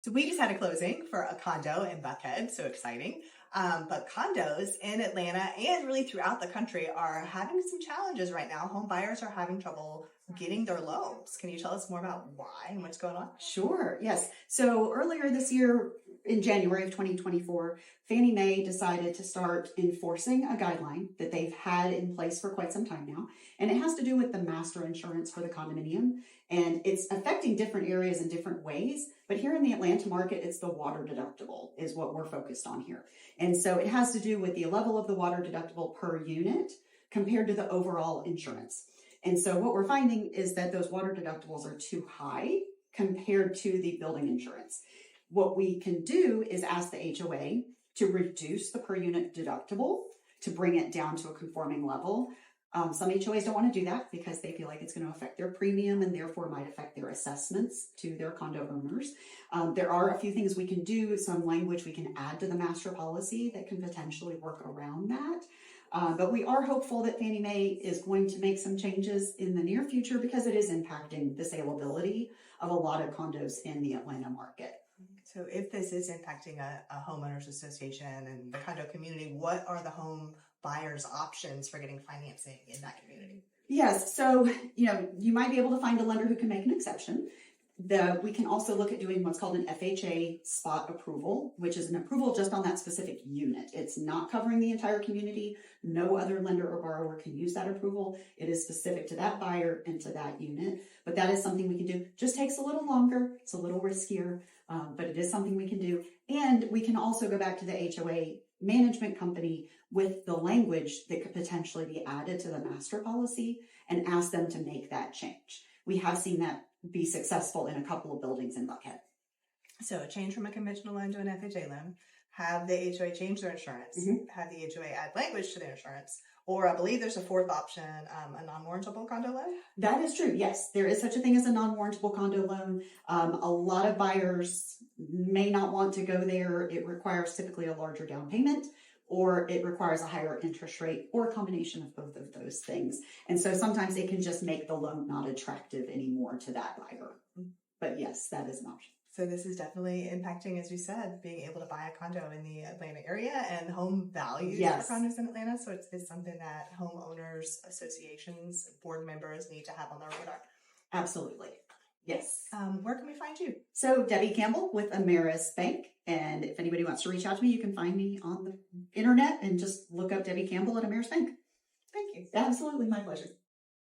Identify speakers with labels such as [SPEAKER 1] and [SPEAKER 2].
[SPEAKER 1] So we just had a closing for a condo in Buckhead, so exciting. But condos in Atlanta and really throughout the country are having some challenges right now. Home buyers are having trouble getting their loans. Can you tell us more about why and what's going on?
[SPEAKER 2] Sure, yes. So earlier this year, in January of 2024, Fannie Mae decided to start enforcing a guideline that they've had in place for quite some time now. And it has to do with the master insurance for the condominium. And it's affecting different areas in different ways. But here in the Atlanta market, it's the water deductible is what we're focused on here. And so it has to do with the level of the water deductible per unit compared to the overall insurance. And so what we're finding is that those water deductibles are too high compared to the building insurance. What we can do is ask the HOA to reduce the per unit deductible to bring it down to a conforming level. Some HOAs don't want to do that because they feel like it's going to affect their premium and therefore might affect their assessments to their condo owners. There are a few things we can do, some language we can add to the master policy that can potentially work around that. But we are hopeful that Fannie Mae is going to make some changes in the near future because it is impacting the saleability of a lot of condos in the Atlanta market.
[SPEAKER 1] So if this is impacting a homeowners association and the condo community, what are the home buyers' options for getting financing in that community?
[SPEAKER 2] Yes, so you might be able to find a lender who can make an exception. We can also look at doing what's called an FHA spot approval, which is an approval just on that specific unit. It's not covering the entire community. No other lender or borrower can use that approval. It is specific to that buyer and to that unit. But that is something we can do. Just takes a little longer. It's a little riskier, but it is something we can do. And we can also go back to the HOA management company with the language that could potentially be added to the master policy and ask them to make that change. We have seen that be successful in a couple of buildings in Buckhead.
[SPEAKER 1] So a change from a conventional loan to an FHA loan, have the HOA change their insurance, have the HOA add language to their insurance, or I believe there's a fourth option, a non-warrantable condo loan?
[SPEAKER 2] That is true, yes. There is such a thing as a non-warrantable condo loan. A lot of buyers may not want to go there. It requires typically a larger down payment, or it requires a higher interest rate, or a combination of both of those things. And so sometimes it can just make the loan not attractive anymore to that buyer. But yes, that is an option.
[SPEAKER 1] So this is definitely impacting, as you said, being able to buy a condo in the Atlanta area and home values for condos in Atlanta. So it's something that homeowners associations, board members need to have on their radar.
[SPEAKER 2] Absolutely. Yes.
[SPEAKER 1] Where can we find you?
[SPEAKER 2] So Debbie Campbell with Ameris Bank. And if anybody wants to reach out to me, you can find me on the internet and just look up Debbie Campbell at Ameris Bank.
[SPEAKER 1] Thank you.
[SPEAKER 2] Absolutely. My pleasure.